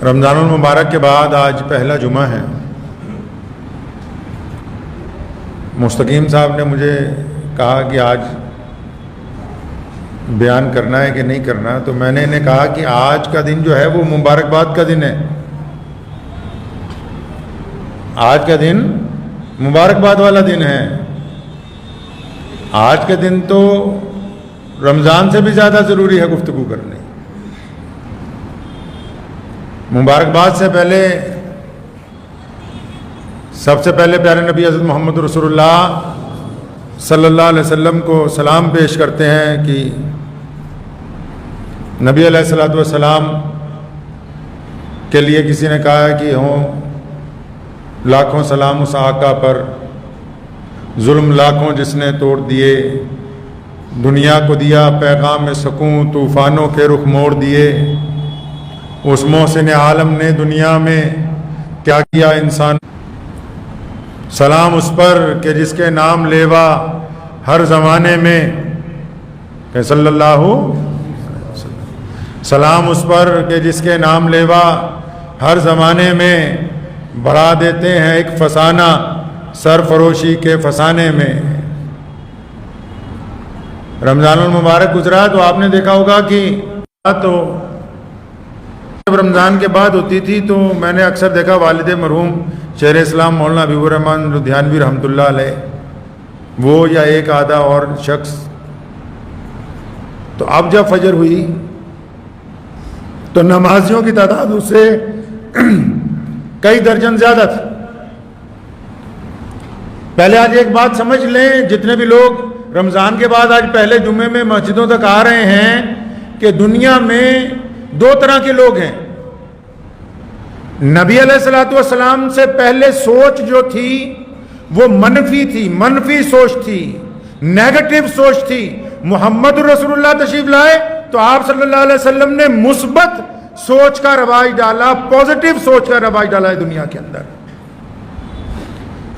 رمضان المبارک کے بعد آج پہلا جمعہ ہے۔ مستقیم صاحب نے مجھے کہا کہ آج بیان کرنا ہے کہ نہیں کرنا، تو میں نے انہیں کہا کہ آج کا دن جو ہے وہ مبارکباد کا دن ہے۔ آج کا دن مبارکباد والا دن ہے۔ آج کا دن تو رمضان سے بھی زیادہ ضروری ہے گفتگو کرنے۔ مبارکباد سے پہلے سب سے پہلے پیارے نبی حضرت محمد رسول اللہ صلی اللہ علیہ وسلم کو سلام پیش کرتے ہیں کہ نبی علیہ الصلوۃ والسلام کے لیے کسی نے کہا ہے کہ ہوں لاکھوں سلام اس آقا پر، ظلم لاکھوں جس نے توڑ دیے، دنیا کو دیا پیغام سکون، طوفانوں کے رخ موڑ دیے، اس محسن عالم نے دنیا میں کیا کیا انسان۔ سلام اس پر کہ جس کے نام لیوا ہر زمانے میں کہ صلی اللہ علیہ وسلم۔ سلام اس پر کہ جس کے نام لیوا ہر زمانے میں بڑھا دیتے ہیں ایک فسانہ سرفروشی کے فسانے میں۔ رمضان المبارک گزرا تو آپ نے دیکھا ہوگا کہ تو جب رمضان کے بعد ہوتی تھی تو میں نے اکثر دیکھا والد مرحوم شیر اسلام مولانا حبیب الرحمن لدھیانوی رحمۃ اللہ علیہ، وہ یا ایک آدھا اور شخص، تو اب جب فجر ہوئی تو نمازیوں کی تعداد اس سے کئی درجن زیادہ تھی۔ پہلے آج ایک بات سمجھ لیں، جتنے بھی لوگ رمضان کے بعد آج پہلے جمعے میں مسجدوں تک آ رہے ہیں، کہ دنیا میں دو طرح کے لوگ ہیں۔ نبی علیہ الصلوۃ والسلام سے پہلے سوچ جو تھی وہ منفی تھی، منفی سوچ تھی، نیگیٹو سوچ تھی۔ محمد رسول اللہ تشریف لائے تو آپ صلی اللہ علیہ وسلم نے مثبت سوچ کا رواج ڈالا، پازیٹو سوچ کا رواج ڈالا ہے دنیا کے اندر۔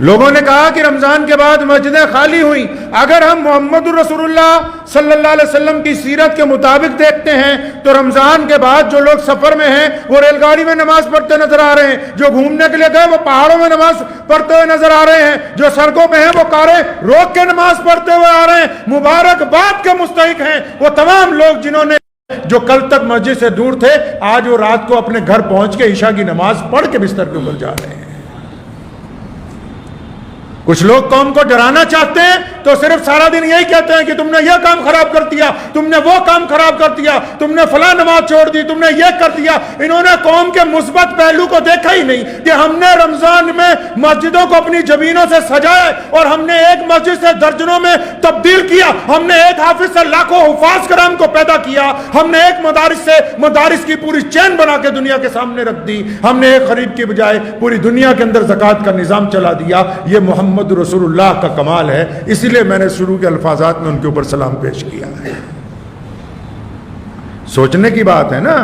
لوگوں نے کہا کہ رمضان کے بعد مسجدیں خالی ہوئیں۔ اگر ہم محمد رسول اللہ صلی اللہ علیہ وسلم کی سیرت کے مطابق دیکھتے ہیں تو رمضان کے بعد جو لوگ سفر میں ہیں وہ ریل گاڑی میں نماز پڑھتے نظر آ رہے ہیں، جو گھومنے کے لیے گئے وہ پہاڑوں میں نماز پڑھتے ہوئے نظر آ رہے ہیں، جو سڑکوں پہ ہیں وہ کاریں روک کے نماز پڑھتے ہوئے آ رہے ہیں۔ مبارکباد کے مستحق ہیں وہ تمام لوگ جنہوں نے جو کل تک مسجد سے دور تھے، آج وہ رات کو اپنے گھر پہنچ کے عشاء کی نماز پڑھ کے بستر کے اوپر جا رہے ہیں۔ کچھ لوگ قوم کو ڈرانا چاہتے ہیں تو صرف سارا دن یہی کہتے ہیں کہ تم نے یہ کام خراب کر دیا، تم نے وہ کام خراب کر دیا، تم نے فلاں نماز چھوڑ دی، تم نے یہ کر دیا۔ انہوں نے قوم کے مثبت پہلو کو دیکھا ہی نہیں کہ ہم نے رمضان میں مسجدوں کو اپنی زمینوں سے سجایا اور ہم نے ایک مسجد سے درجنوں میں تبدیل کیا، ہم نے ایک حافظ سے لاکھوں حفاظ کرام کو پیدا کیا، ہم نے ایک مدارس سے مدارس کی پوری چین بنا کے دنیا کے سامنے رکھ دی، ہم نے ایک خرید کی بجائے پوری دنیا کے اندر زکوٰۃ کا نظام چلا دیا۔ یہ محمد رسول اللہ کا کمال ہے، اسی لیے میں نے شروع کے الفاظات میں ان کے اوپر سلام پیش کیا ہے۔ سوچنے کی بات ہے نا۔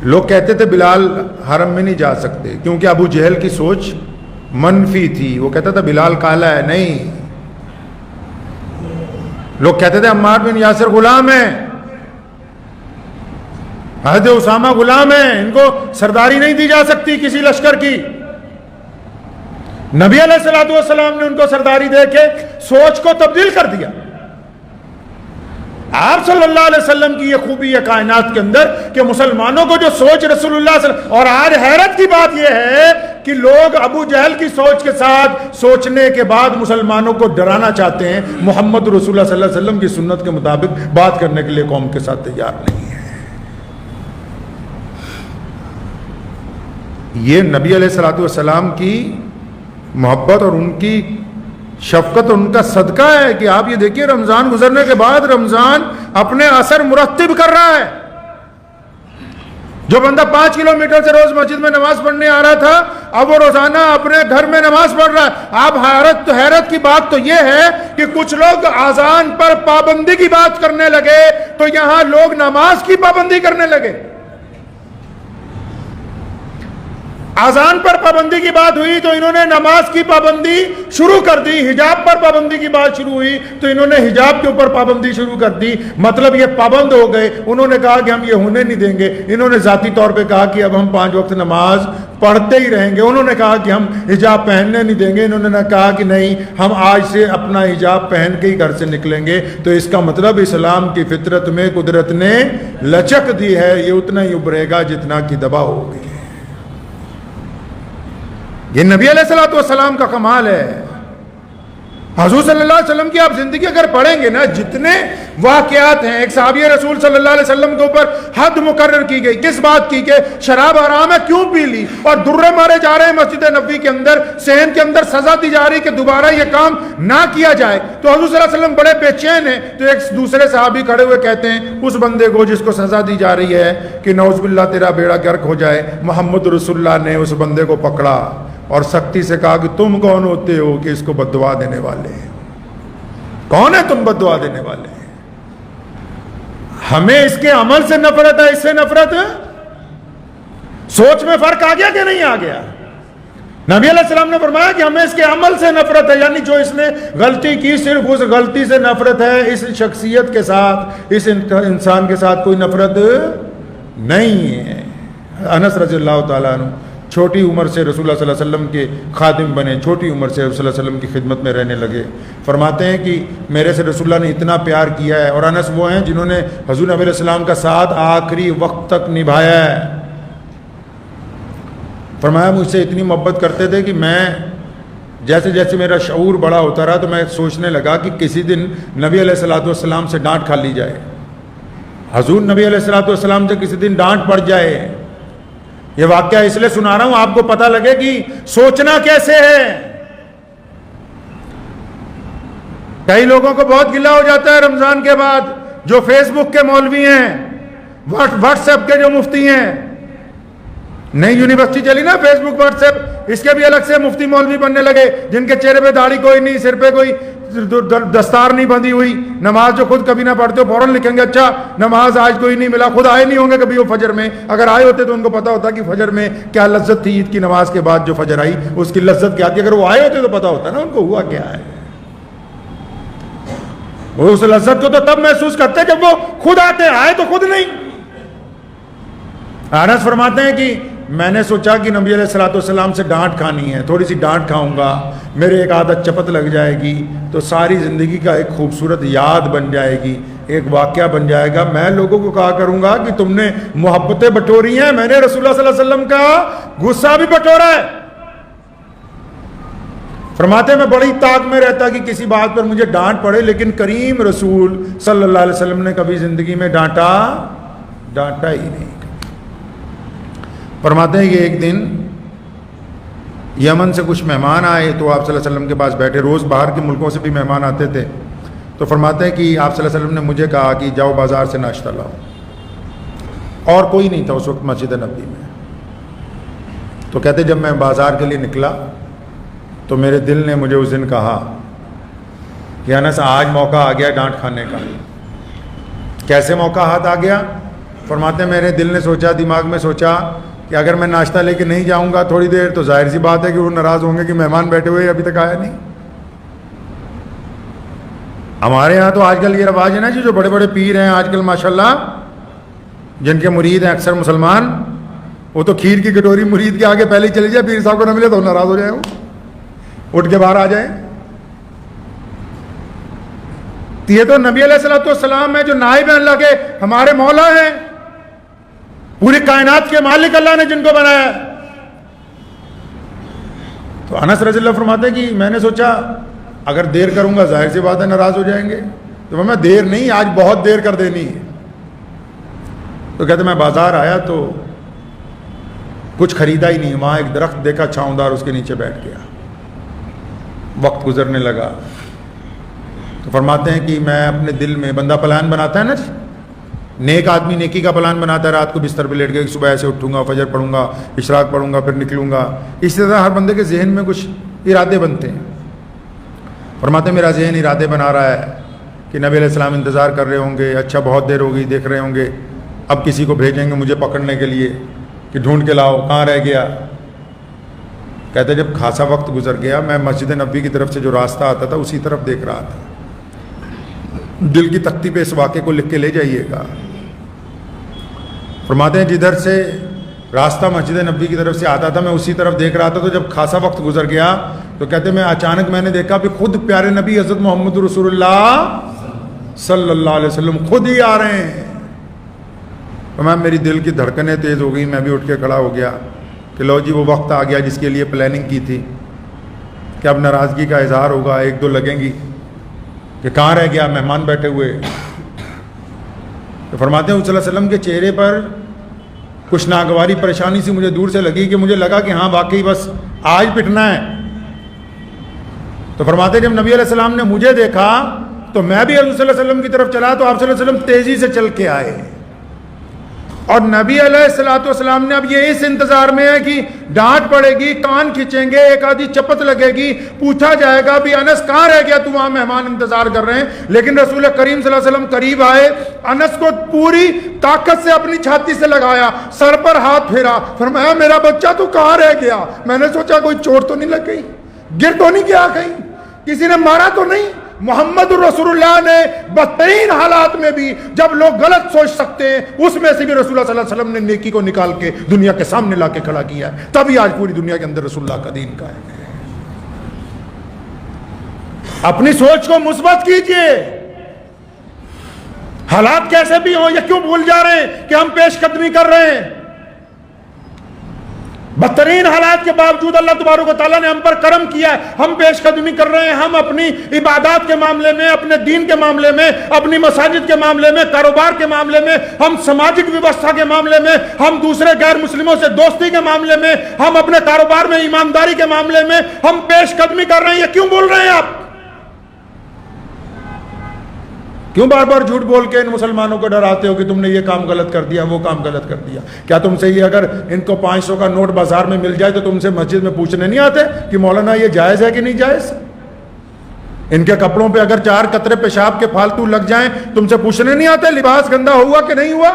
لوگ کہتے تھے بلال حرم میں نہیں جا سکتے کیونکہ ابو جہل کی سوچ منفی تھی، وہ کہتا تھا بلال کالا ہے، نہیں۔ لوگ کہتے تھے عمار بن یاسر غلام ہیں، حضرت اسامہ غلام ہیں، ان کو سرداری نہیں دی جا سکتی کسی لشکر کی۔ نبی علیہ الصلوۃ والسلام نے ان کو سرداری دے کے سوچ کو تبدیل کر دیا۔ آپ صلی اللہ علیہ وسلم کی یہ خوبی ہے کائنات کے اندر کہ مسلمانوں کو جو سوچ رسول اللہ صلی اللہ علیہ وسلم، اور آج حیرت کی بات یہ ہے کہ لوگ ابو جہل کی سوچ کے ساتھ سوچنے کے بعد مسلمانوں کو ڈرانا چاہتے ہیں، محمد رسول اللہ صلی اللہ علیہ وسلم کی سنت کے مطابق بات کرنے کے لیے قوم کے ساتھ تیار نہیں ہے۔ یہ نبی علیہ الصلوۃ والسلام کی محبت اور ان کی شفقت اور ان کا صدقہ ہے کہ آپ یہ دیکھیے رمضان گزرنے کے بعد رمضان اپنے اثر مرتب کر رہا ہے۔ جو بندہ 5 کلومیٹر سے روز مسجد میں نماز پڑھنے آ رہا تھا اب وہ روزانہ اپنے گھر میں نماز پڑھ رہا ہے۔ آپ حیرت کی بات تو یہ ہے کہ کچھ لوگ اذان پر پابندی کی بات کرنے لگے تو یہاں لوگ نماز کی پابندی کرنے لگے۔ اذان پر پابندی کی بات ہوئی تو انہوں نے نماز کی پابندی شروع کر دی، حجاب پر پابندی کی بات شروع ہوئی تو انہوں نے حجاب کے اوپر پابندی شروع کر دی، مطلب یہ پابند ہو گئے۔ انہوں نے کہا کہ ہم یہ ہونے نہیں دیں گے، انہوں نے ذاتی طور پہ کہا کہ اب ہم 5 وقت نماز پڑھتے ہی رہیں گے، انہوں نے کہا کہ ہم حجاب پہننے نہیں دیں گے، انہوں نے کہا کہ نہیں ہم آج سے اپنا حجاب پہن کے ہی گھر سے نکلیں گے۔ تو اس کا مطلب اسلام کی فطرت میں قدرت نے لچک دی ہے، یہ اتنا ہی ابھرے گا جتنا کی دبا ہوگی۔ یہ نبی علیہ الصلوۃ والسلام کا کمال ہے۔ حضور صلی اللہ علیہ وسلم کی آپ زندگی اگر پڑھیں گے نا، جتنے واقعات ہیں، ایک صحابی رسول صلی اللہ علیہ وسلم کے اوپر حد مقرر کی گئی، کس بات کی کہ شراب حرام ہے کیوں پی لی، اور درے مارے جا رہے ہیں مسجد نبوی کے اندر، صحن کے اندر سزا دی جا رہی کہ دوبارہ یہ کام نہ کیا جائے۔ تو حضور صلی اللہ علیہ وسلم بڑے بے چین ہیں، تو ایک دوسرے صحابی کھڑے ہوئے کہتے ہیں اس بندے کو جس کو سزا دی جا رہی ہے کہ نعوذ باللہ تیرا بیڑا غرق ہو جائے، محمد رسول اللہ نے اس بندے کو پکڑا اور سختی سے کہا کہ تم کون ہوتے ہو کہ اس کو بددعا دینے والے ہیں؟ کون ہے تم بددعا دینے والے ہیں؟ ہمیں اس کے عمل سے نفرت ہے، اس سے نفرت ہے؟ سوچ میں فرق آ گیا کہ نہیں آ گیا؟ نبی علیہ السلام نے فرمایا کہ ہمیں اس کے عمل سے نفرت ہے، یعنی جو اس نے غلطی کی صرف اس غلطی سے نفرت ہے، اس شخصیت کے ساتھ، اس انسان کے ساتھ کوئی نفرت نہیں ہے۔ انس رضی اللہ تعالیٰ عنہ چھوٹی عمر سے رسول اللہ صلی اللہ علیہ وسلم کے خادم بنے، چھوٹی عمر سے رسول اللہ صلی اللہ علیہ وسلم کی خدمت میں رہنے لگے۔ فرماتے ہیں کہ میرے سے رسول اللہ نے اتنا پیار کیا ہے، اور انس وہ ہیں جنہوں نے حضور نبی علیہ السلام کا ساتھ آخری وقت تک نبھایا ہے۔ فرمایا مجھ سے اتنی محبت کرتے تھے کہ میں جیسے جیسے میرا شعور بڑا ہوتا رہا تو میں سوچنے لگا کہ کسی دن نبی علیہ الصلوۃ والسلام سے ڈانٹ کھا لی جائے، حضور نبی علیہ الصلوۃ والسلام سے کسی دن ڈانٹ پڑ جائے۔ یہ واقعہ اس لیے سنا رہا ہوں آپ کو پتہ لگے کہ سوچنا کیسے ہے۔ کئی لوگوں کو بہت گلہ ہو جاتا ہے رمضان کے بعد، جو فیس بک کے مولوی ہیں، واٹس ایپ کے جو مفتی ہیں، نئی یونیورسٹی چلی نا فیس بک واٹس ایپ، اس کے بھی الگ سے مفتی مولوی بننے لگے، جن کے چہرے پہ داڑھی کوئی نہیں، سر پہ کوئی دستار نہیں بندھی ہوئی، نماز جو خود کبھی نہ پڑھتے ہو فوراً لکھیں گے اچھا نماز آج کوئی نہیں ملا، خود آئے نہیں ہوں گے کبھی وہ فجر میں، اگر آئے ہوتے تو ان کو پتا ہوتا کہ فجر میں کیا لذت تھی، عید کی نماز کے بعد جو فجر آئی اس کی لذت کیا تھی، اگر وہ آئے ہوتے تو پتا ہوتا نا ان کو ہوا کیا ہے۔ وہ اس لذت کو تو تب محسوس کرتے جب وہ خود آتے، آئے تو خود نہیں۔ انس فرماتے ہیں کہ میں نے سوچا کہ نبی علیہ الصلوۃ والسلام سے ڈانٹ کھانی ہے، تھوڑی سی ڈانٹ کھاؤں گا، میرے ایک عادت چپت لگ جائے گی تو ساری زندگی کا ایک خوبصورت یاد بن جائے گی، ایک واقعہ بن جائے گا۔ میں لوگوں کو کہا کروں گا کہ تم نے محبتیں بٹوری ہیں، میں نے رسول اللہ صلی اللہ علیہ وسلم کا غصہ بھی بٹورا ہے۔ فرماتے ہیں میں بڑی طاق میں رہتا کہ کسی بات پر مجھے ڈانٹ پڑے، لیکن کریم رسول صلی اللہ علیہ وسلم نے کبھی زندگی میں ڈانٹا ہی نہیں۔ فرماتے ہیں کہ ایک دن یمن سے کچھ مہمان آئے تو آپ صلی اللہ علیہ وسلم کے پاس بیٹھے، روز باہر کے ملکوں سے بھی مہمان آتے تھے، تو فرماتے ہیں کہ آپ صلی اللہ علیہ وسلم نے مجھے کہا کہ جاؤ بازار سے ناشتہ لاؤ، اور کوئی نہیں تھا اس وقت مسجد نبوی میں۔ تو کہتے جب میں بازار کے لیے نکلا تو میرے دل نے مجھے اس دن کہا کہ انس آج موقع آ گیا ڈانٹ کھانے کا۔ کیسے موقع ہاتھ آ گیا؟ فرماتے ہیں میرے دل نے سوچا، دماغ میں سوچا کہ اگر میں ناشتہ لے کے نہیں جاؤں گا تھوڑی دیر تو ظاہر سی بات ہے کہ وہ ناراض ہوں گے کہ مہمان بیٹھے ہوئے ابھی تک آیا نہیں۔ ہمارے یہاں تو آج کل یہ رواج ہے نا جو بڑے بڑے پیر ہیں آج کل ماشاءاللہ، جن کے مرید ہیں اکثر مسلمان، وہ تو کھیر کی کٹوری مرید کے آگے پہلے ہی چلی جائے، پیر صاحب کو نہ ملے تو ناراض ہو جائیں، وہ اٹھ کے باہر آ جائیں۔ یہ تو نبی علیہ الصلوۃ والسلام ہے جو نائب ہیں اللہ کے، ہمارے مولا ہیں، پوری کائنات کے مالک اللہ نے جن کو بنایا۔ تو انس رضی اللہ فرماتے ہیں کہ میں نے سوچا اگر دیر کروں گا ظاہر سی بات ہے ناراض ہو جائیں گے، تو میں دیر نہیں، آج بہت دیر کر دینی ہے۔ تو کہتے میں بازار آیا تو کچھ خریدا ہی نہیں، وہاں ایک درخت دیکھا چھاؤں دار، اس کے نیچے بیٹھ گیا، وقت گزرنے لگا۔ تو فرماتے ہیں کہ میں اپنے دل میں، بندہ پلان بناتا ہے نا، نیک آدمی نیکی کا پلان بناتا ہے، رات کو بستر پہ لیٹ گیا کہ صبح ایسے اٹھوں گا، فجر پڑھوں گا، اشراق پڑھوں گا، پھر نکلوں گا۔ اسی طرح ہر بندے کے ذہن میں کچھ ارادے بنتے ہیں۔ فرماتے ہیں میرا ذہن ارادے بنا رہا ہے کہ نبی علیہ السلام انتظار کر رہے ہوں گے، اچھا بہت دیر ہو گئی، دیکھ رہے ہوں گے اب کسی کو بھیجیں گے مجھے پکڑنے کے لیے کہ ڈھونڈ کے لاؤ کہاں رہ گیا۔ کہتے جب خاصا وقت گزر گیا میں مسجد نبوی کی طرف سے جو راستہ آتا تھا اسی طرف دیکھ رہا تھا. دل کی تختی پہ اس واقعے کو لکھ کے لے جائیے گا. فرماتے ہیں جدھر سے راستہ مسجد نبوی کی طرف سے آتا تھا میں اسی طرف دیکھ رہا تھا, تو جب خاصا وقت گزر گیا تو کہتے میں اچانک میں نے دیکھا کہ خود پیارے نبی حضرت محمد رسول اللہ صلی اللہ علیہ وسلم خود ہی آ رہے ہیں. میں میری دل کی دھڑکنیں تیز ہو گئی, میں بھی اٹھ کے کھڑا ہو گیا کہ لو جی وہ وقت آ گیا جس کے لیے پلاننگ کی تھی کہ اب ناراضگی کا اظہار ہوگا, ایک دو لگیں گی کہ کہاں رہ گیا مہمان بیٹھے ہوئے. تو فرماتے ہیں صلی اللہ علیہ وسلم کے چہرے پر کچھ ناگواری پریشانی سی مجھے دور سے لگی کہ مجھے لگا کہ ہاں واقعی بس آج پٹنا ہے. تو فرماتے ہیں جب نبی علیہ السلام نے مجھے دیکھا تو میں بھی حضور صلی اللہ علیہ وسلم کی طرف چلا, تو آپ صلی اللہ علیہ وسلم تیزی سے چل کے آئے. اور نبی علیہ السلام نے اب یہ اس انتظار میں ہے کہ ڈانٹ پڑے گی, کان کھینچیں گے, ایک آدھی چپت لگے گی, پوچھا جائے گا بھی انس کہاں رہ گیا, تو وہاں مہمان انتظار کر رہے ہیں. لیکن رسول کریم صلی اللہ علیہ وسلم قریب آئے, انس کو پوری طاقت سے اپنی چھاتی سے لگایا, سر پر ہاتھ پھیرا, فرمایا میرا بچہ تو کہاں رہ گیا. میں نے سوچا کوئی چوٹ تو نہیں لگ گئی, گر تو نہیں گیا کہیں, کسی نے مارا تو نہیں. محمد رسول اللہ نے بدترین حالات میں بھی جب لوگ غلط سوچ سکتے ہیں اس میں سے بھی رسول اللہ صلی اللہ علیہ وسلم نے نیکی کو نکال کے دنیا کے سامنے لا کے کھڑا کیا ہے. تبھی آج پوری دنیا کے اندر رسول اللہ کا دین کا ہے. اپنی سوچ کو مثبت کیجئے. حالات کیسے بھی ہوں, یہ کیوں بھول جا رہے ہیں کہ ہم پیش قدمی کر رہے ہیں. بدترین حالات کے باوجود اللہ تبارک و تعالیٰ نے ہم پر کرم کیا ہے, ہم پیش قدمی کر رہے ہیں. ہم اپنی عبادات کے معاملے میں, اپنے دین کے معاملے میں, اپنی مساجد کے معاملے میں, کاروبار کے معاملے میں, ہم سماجک ویوستھا کے معاملے میں, ہم دوسرے غیر مسلموں سے دوستی کے معاملے میں, ہم اپنے کاروبار میں ایمانداری کے معاملے میں ہم پیش قدمی کر رہے ہیں. یہ کیوں بول رہے ہیں آپ؟ کیوں بار بار جھوٹ بول کے ان مسلمانوں کو ڈراتے ہو کہ تم نے یہ کام غلط کر دیا, وہ کام غلط کر دیا؟ کیا تم سے یہ اگر ان کو 500 کا نوٹ بازار میں مل جائے تو تم سے مسجد میں پوچھنے نہیں آتے کہ مولانا یہ جائز ہے کہ نہیں جائز؟ ان کے کپڑوں پہ اگر 4 قطرے پیشاب کے فالتو لگ جائیں تم سے پوچھنے نہیں آتے لباس گندا ہوا کہ نہیں ہوا؟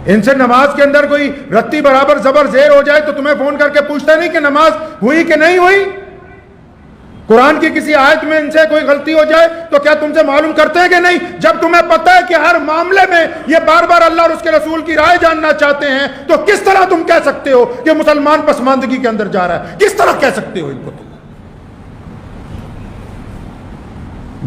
ان سے نماز کے اندر کوئی رتی برابر زبر زیر ہو جائے تو تمہیں فون کر کے پوچھتا نہیں کہ نماز ہوئی کہ نہیں ہوئی؟ قرآن کی کسی آیت میں ان سے کوئی غلطی ہو جائے تو کیا تم سے معلوم کرتے ہیں کہ نہیں؟ جب تمہیں پتہ ہے کہ ہر معاملے میں یہ بار بار اللہ اور اس کے رسول کی رائے جاننا چاہتے ہیں تو کس طرح تم کہہ سکتے ہو کہ مسلمان پسماندگی کے اندر جا رہا ہے؟ کس طرح کہہ سکتے ہو ان کو تم؟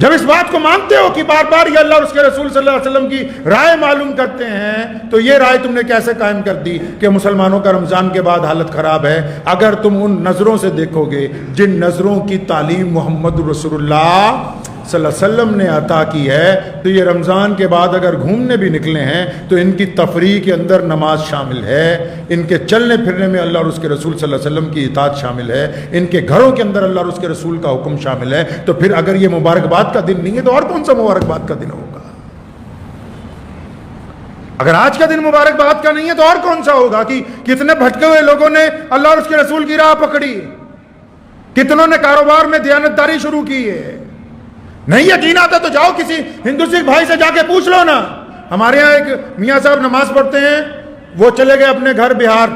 جب اس بات کو مانتے ہو کہ بار بار یہ اللہ اور اس کے رسول صلی اللہ علیہ وسلم کی رائے معلوم کرتے ہیں تو یہ رائے تم نے کیسے قائم کر دی کہ مسلمانوں کا رمضان کے بعد حالت خراب ہے؟ اگر تم ان نظروں سے دیکھو گے جن نظروں کی تعلیم محمد رسول اللہ صلی اللہ علیہ وسلم نے عطا کی ہے, تو یہ رمضان کے بعد اگر گھومنے بھی نکلے ہیں تو ان کی تفریح کے اندر نماز شامل ہے, ان کے چلنے پھرنے میں اللہ اور اس کے رسول صلی اللہ علیہ وسلم کی اطاعت شامل ہے, ان کے گھروں کے اندر اللہ اور اس کے رسول کا حکم شامل ہے. تو پھر اگر یہ مبارکباد کا دن نہیں ہے تو اور کون سا مبارکباد کا دن ہوگا؟ اگر آج کا دن مبارکباد کا نہیں ہے تو اور کون سا ہوگا؟ کہ کتنے بھٹکے ہوئے لوگوں نے اللہ اور اس کے رسول کی راہ پکڑی, کتنوں نے کاروبار میں دیانتداری شروع کی ہے. نہیں یقین آتا تو جاؤ کسی ہندو سکھ بھائی سے جا کے پوچھ لو نا. ہمارے ہاں ایک میاں صاحب نماز پڑھتے ہیں, وہ چلے گئے اپنے گھر بہار,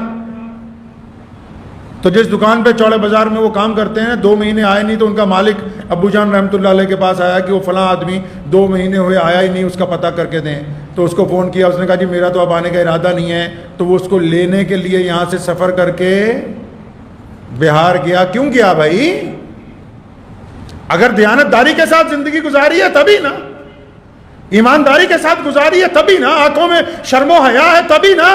تو جس دکان پہ چوڑے بازار میں وہ کام کرتے ہیں 2 مہینے آئے نہیں تو ان کا مالک ابو جان رحمۃ اللہ علیہ کے پاس آیا کہ وہ فلاں آدمی 2 مہینے ہوئے آیا ہی نہیں, اس کا پتہ کر کے دیں. تو اس کو فون کیا, اس نے کہا جی میرا تو اب آنے کا ارادہ نہیں ہے. تو وہ اس کو لینے کے لیے یہاں سے سفر کر کے بہار گیا. کیوں گیا بھائی؟ اگر دیانتداری کے ساتھ زندگی گزاری ہے تبھی نا, ایمانداری کے ساتھ گزاری ہے تبھی نا, آنکھوں میں شرم و حیا ہے تبھی نا.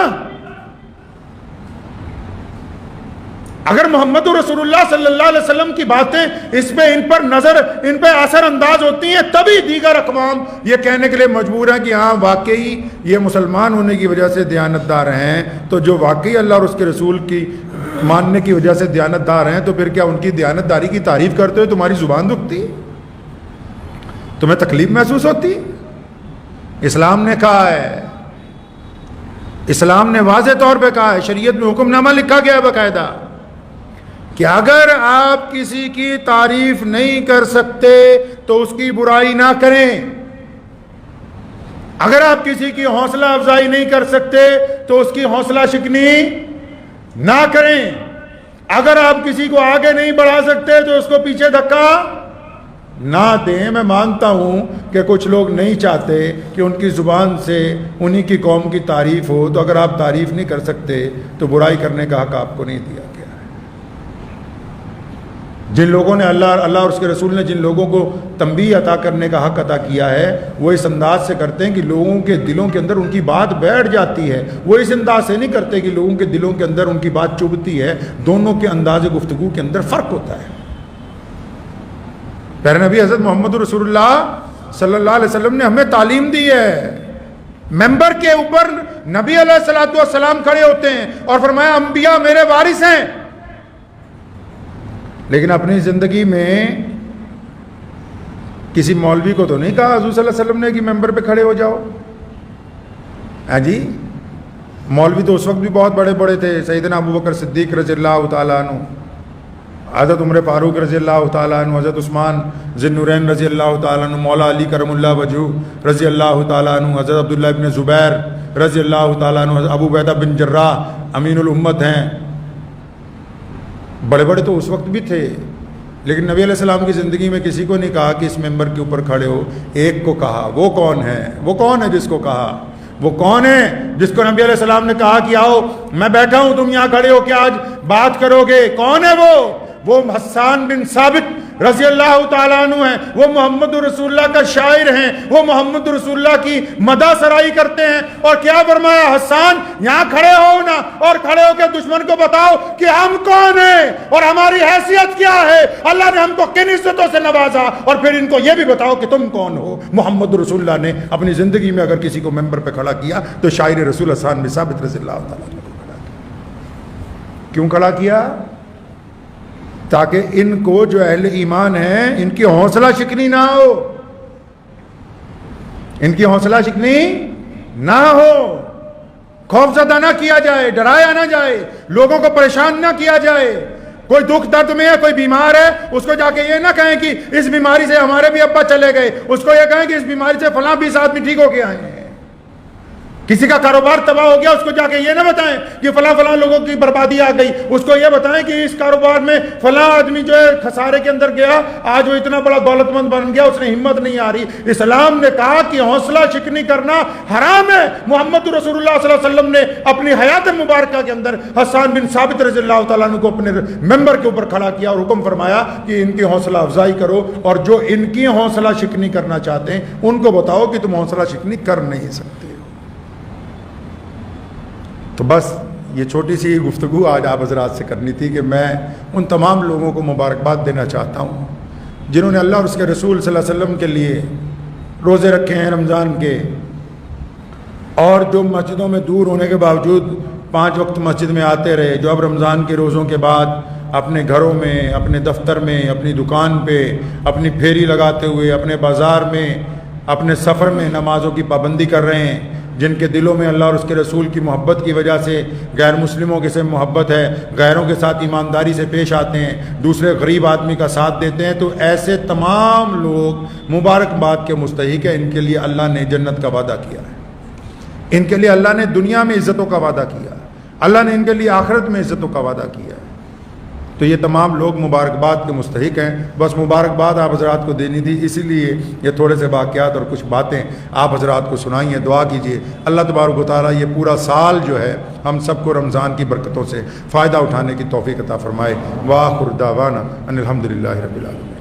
اگر محمد رسول اللہ صلی اللہ علیہ وسلم کی باتیں اس پہ ان پہ اثر انداز ہوتی ہیں تبھی دیگر اقوام یہ کہنے کے لیے مجبور ہیں کہ ہاں واقعی یہ مسلمان ہونے کی وجہ سے دیانتدار ہیں. تو جو واقعی اللہ اور اس کے رسول کی ماننے کی وجہ سے دیانتدار ہیں تو پھر کیا ان کی دیانتداری کی تعریف کرتے ہوئے تمہاری زبان دکھتی؟ تمہیں تکلیف محسوس ہوتی؟ اسلام نے کہا ہے, اسلام نے واضح طور پہ کہا ہے, شریعت میں حکم نامہ لکھا گیا ہے باقاعدہ کہ اگر آپ کسی کی تعریف نہیں کر سکتے تو اس کی برائی نہ کریں, اگر آپ کسی کی حوصلہ افزائی نہیں کر سکتے تو اس کی حوصلہ شکنی نہ کریں. اگر آپ کسی کو آگے نہیں بڑھا سکتے تو اس کو پیچھے دھکا نہ دیں. میں مانتا ہوں کہ کچھ لوگ نہیں چاہتے کہ ان کی زبان سے انہی کی قوم کی تعریف ہو, تو اگر آپ تعریف نہیں کر سکتے تو برائی کرنے کا حق آپ کو نہیں دیا گیا ہے. جن لوگوں نے اللہ اور اس کے رسول نے جن لوگوں کو تنبیہ عطا کرنے کا حق عطا کیا ہے, وہ اس انداز سے کرتے ہیں کہ لوگوں کے دلوں کے اندر ان کی بات بیٹھ جاتی ہے. وہ اس انداز سے نہیں کرتے کہ لوگوں کے دلوں کے اندر ان کی بات چبھتی ہے. دونوں کے انداز گفتگو کے اندر فرق ہوتا ہے. پیارے نبی حضرت محمد رسول اللہ صلی اللہ علیہ وسلم نے ہمیں تعلیم دی ہے. ممبر کے اوپر نبی علیہ الصلوۃ والسلام کھڑے ہوتے ہیں اور فرمایا انبیاء میرے وارث ہیں, لیکن اپنی زندگی میں کسی مولوی کو تو نہیں کہا حضور صلی اللہ علیہ وسلم نے کہ ممبر پہ کھڑے ہو جاؤ. ہاں جی, مولوی تو اس وقت بھی بہت بڑے بڑے تھے. سیدنا ابوبکر صدیق رضی اللہ تعالیٰ عنہ, حضرت عمر فاروق رضی اللہ تعالیٰ عنہ, حضرت عثمان ذی النورین رضی اللہ تعالیٰ عنہ, مولا علی کرم اللہ وجہہ رضی اللہ تعالیٰ عنہ, حضرت عبداللہ ابن زبیر رضی اللہ تعالیٰ عنہ, حضرت ابو عبیدہ بن جراح امین الامت ہیں. بڑے بڑے تو اس وقت بھی تھے, لیکن نبی علیہ السلام کی زندگی میں کسی کو نہیں کہا کہ اس ممبر کے اوپر کھڑے ہو. ایک کو کہا. وہ کون ہے؟ وہ کون ہے جس کو کہا؟ وہ کون ہے جس کو نبی علیہ السلام نے کہا کہ آؤ میں بیٹھا ہوں, تم یہاں کھڑے ہو کے آج بات کرو گے؟ کون ہے وہ حسان بن ثابت رضی اللہ تعالیٰ عنہ ہیں. وہ محمد رسول اللہ کا شاعر ہیں. وہ محمد رسول اللہ کی مدح سرائی کرتے ہیں. اور کیا فرمایا؟ حسان یہاں کھڑے ہو نا, اور کھڑے ہو کے دشمن کو بتاؤ کہ ہم کون ہیں اور ہماری حیثیت کیا ہے, اللہ نے ہم کو کن عزتوں سے نوازا, اور پھر ان کو یہ بھی بتاؤ کہ تم کون ہو. محمد رسول اللہ نے اپنی زندگی میں اگر کسی کو ممبر پہ کھڑا کیا تو شاعر رسول حسان بن ثابت رضی اللہ تعالیٰ عنہ کو کھڑا کیا. کیوں کھڑا کیا؟ تاکہ ان کو جو اہل ایمان ہیں ان کی حوصلہ شکنی نہ ہو, ان کی حوصلہ شکنی نہ ہو, خوف زدہ نہ کیا جائے, ڈرایا نہ جائے, لوگوں کو پریشان نہ کیا جائے. کوئی دکھ درد میں ہے, کوئی بیمار ہے, اس کو جا کے یہ نہ کہیں کہ اس بیماری سے ہمارے بھی ابا چلے گئے, اس کو یہ کہیں کہ اس بیماری سے فلاں 20 آدمی ٹھیک ہو کے آئے ہیں. کسی کا کاروبار تباہ ہو گیا, اس کو جا کے یہ نہ بتائیں کہ فلاں لوگوں کی بربادی آ گئی, اس کو یہ بتائیں کہ اس کاروبار میں فلاں آدمی جو ہے خسارے کے اندر گیا, آج وہ اتنا بڑا دولت مند بن گیا, اس نے ہمت نہیں آ رہی. اسلام نے کہا کہ حوصلہ شکنی کرنا حرام ہے. محمد رسول اللہ صلی اللہ علیہ وسلم نے اپنی حیات مبارکہ کے اندر حسان بن ثابت رضی اللہ تعالیٰ عنہ کو اپنے ممبر کے اوپر کھڑا کیا اور حکم فرمایا کہ ان کی حوصلہ افزائی کرو, اور جو ان کی حوصلہ شکنی کرنا چاہتے ہیں ان کو بتاؤ کہ تم حوصلہ شکنی کر نہیں سکتے. تو بس یہ چھوٹی سی گفتگو آج آپ حضرات سے کرنی تھی کہ میں ان تمام لوگوں کو مبارکباد دینا چاہتا ہوں جنہوں نے اللہ اور اس کے رسول صلی اللہ علیہ وسلم کے لیے روزے رکھے ہیں رمضان کے, اور جو مسجدوں میں دور ہونے کے باوجود 5 وقت مسجد میں آتے رہے, جو اب رمضان کے روزوں کے بعد اپنے گھروں میں, اپنے دفتر میں, اپنی دکان پہ, اپنی پھیری لگاتے ہوئے, اپنے بازار میں, اپنے سفر میں نمازوں کی پابندی کر رہے ہیں, جن کے دلوں میں اللہ اور اس کے رسول کی محبت کی وجہ سے غیر مسلموں کے سے محبت ہے, غیروں کے ساتھ ایمانداری سے پیش آتے ہیں, دوسرے غریب آدمی کا ساتھ دیتے ہیں, تو ایسے تمام لوگ مبارکباد کے مستحق ہیں. ان کے لیے اللہ نے جنت کا وعدہ کیا ہے, ان کے لیے اللہ نے دنیا میں عزتوں کا وعدہ کیا ہے, اللہ نے ان کے لیے آخرت میں عزتوں کا وعدہ کیا ہے. تو یہ تمام لوگ مبارکباد کے مستحق ہیں. بس مبارکباد آپ حضرات کو دینی تھی, اسی لیے یہ تھوڑے سے واقعات اور کچھ باتیں آپ حضرات کو سنائی ہیں. دعا کیجیے اللہ تبارک و تعالیٰ یہ پورا سال جو ہے ہم سب کو رمضان کی برکتوں سے فائدہ اٹھانے کی توفیق عطا فرمائے. وآخر دعوانا ان الحمدللہ رب العالمین.